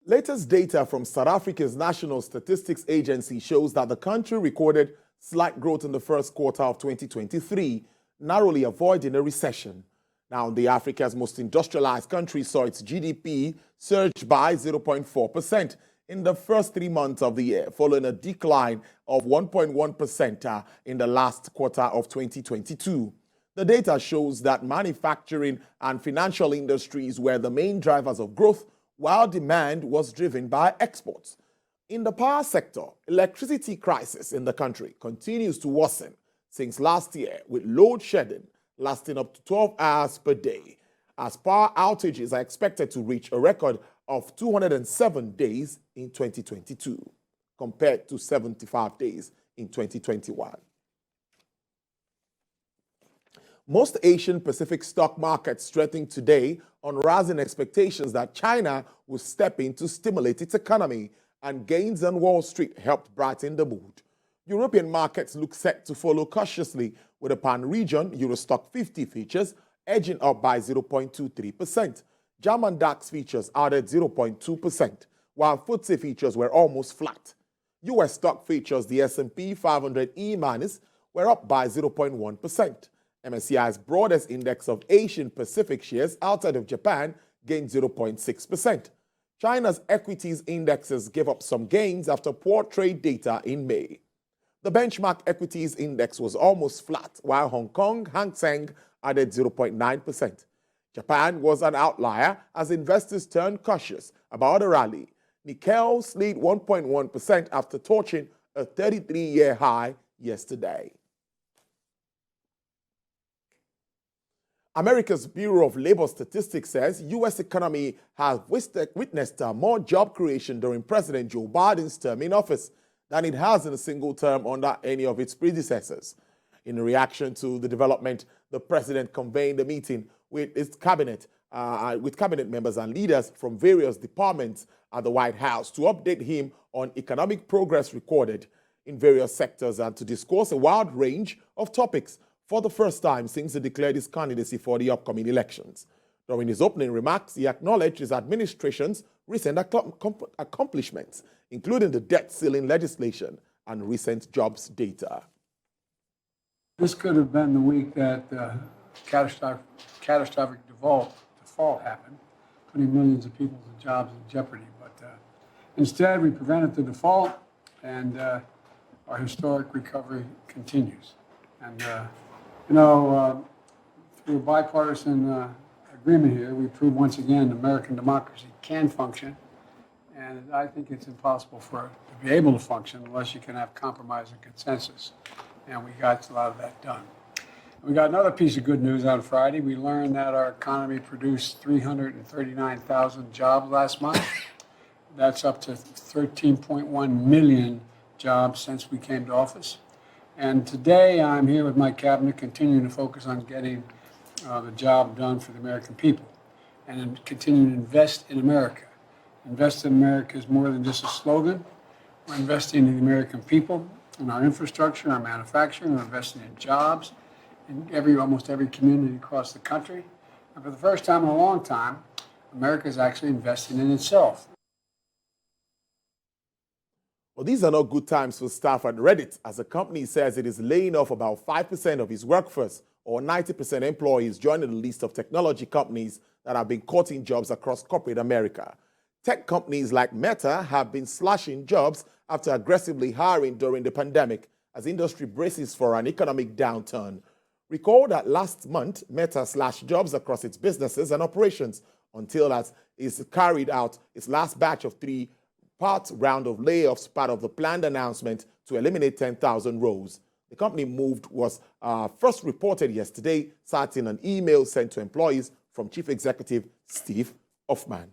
Latest data from South Africa's National Statistics Agency shows that the country recorded slight growth in the first quarter of 2023, narrowly avoiding a recession. Now, the Africa's most industrialized country saw its GDP surge by 0.4% in the first 3 months of the year, following a decline of 1.1% in the last quarter of 2022. The data shows that manufacturing and financial industries were the main drivers of growth, while demand was driven by exports. In the power sector, electricity crisis in the country continues to worsen since last year, with load shedding lasting up to 12 hours per day, as power outages are expected to reach a record of 207 days in 2022, compared to 75 days in 2021. Most Asian Pacific stock markets strengthened today on rising expectations that China will step in to stimulate its economy, and gains on Wall Street helped brighten the mood. European markets look set to follow cautiously, with the pan-region Eurostock 50 futures edging up by 0.23%. German DAX futures added 0.2%, while FTSE futures were almost flat. U.S. stock futures, the S&P 500E- were up by 0.1%. MSCI's broadest index of Asian Pacific shares outside of Japan gained 0.6%. China's equities indexes gave up some gains after poor trade data in May. The benchmark equities index was almost flat, while Hong Kong Hang Seng added 0.9%. Japan was an outlier as investors turned cautious about a rally. Nikkei slid 1.1% after torching a 33-year high yesterday. America's Bureau of Labor Statistics says U.S. economy has witnessed more job creation during President Joe Biden's term in office than it has in a single term under any of its predecessors. In reaction to the development, the president convened a meeting with his cabinet, with cabinet members and leaders from various departments at the White House to update him on economic progress recorded in various sectors and to discuss a wide range of topics for the first time since he declared his candidacy for the upcoming elections. During his opening remarks, he acknowledged his administration's recent accomplishments, including the debt ceiling legislation and recent jobs data. This could have been the week that catastrophic default happened, putting millions of people's jobs in jeopardy. But instead, we prevented the default, and our historic recovery continues. And through a bipartisan agreement here, we prove once again American democracy can function, and I think it's impossible for it to be able to function unless you can have compromise and consensus, and we got a lot of that done. We got another piece of good news on Friday. We learned that our economy produced 339,000 jobs last month. That's up to 13.1 million jobs since we came to office. And today I'm here with my cabinet continuing to focus on getting the job done for the American people and continuing to invest in America. Invest in America is more than just a slogan. We're investing in the American people, in our infrastructure, our manufacturing, we're investing in jobs in almost every community across the country. And for the first time in a long time, America is actually investing in itself. Well, these are not good times for staff at Reddit, as the company says it is laying off about 5% of its workforce, or 90% employees, joining the list of technology companies that have been cutting jobs across corporate America. Tech companies like Meta have been slashing jobs after aggressively hiring during the pandemic as industry braces for an economic downturn. Recall that last month, Meta slashed jobs across its businesses and operations until it carried out its last batch of 3-part round of layoffs, part of the planned announcement to eliminate 10,000 roles. The company move was first reported yesterday, citing an email sent to employees from Chief Executive Steve Hoffman.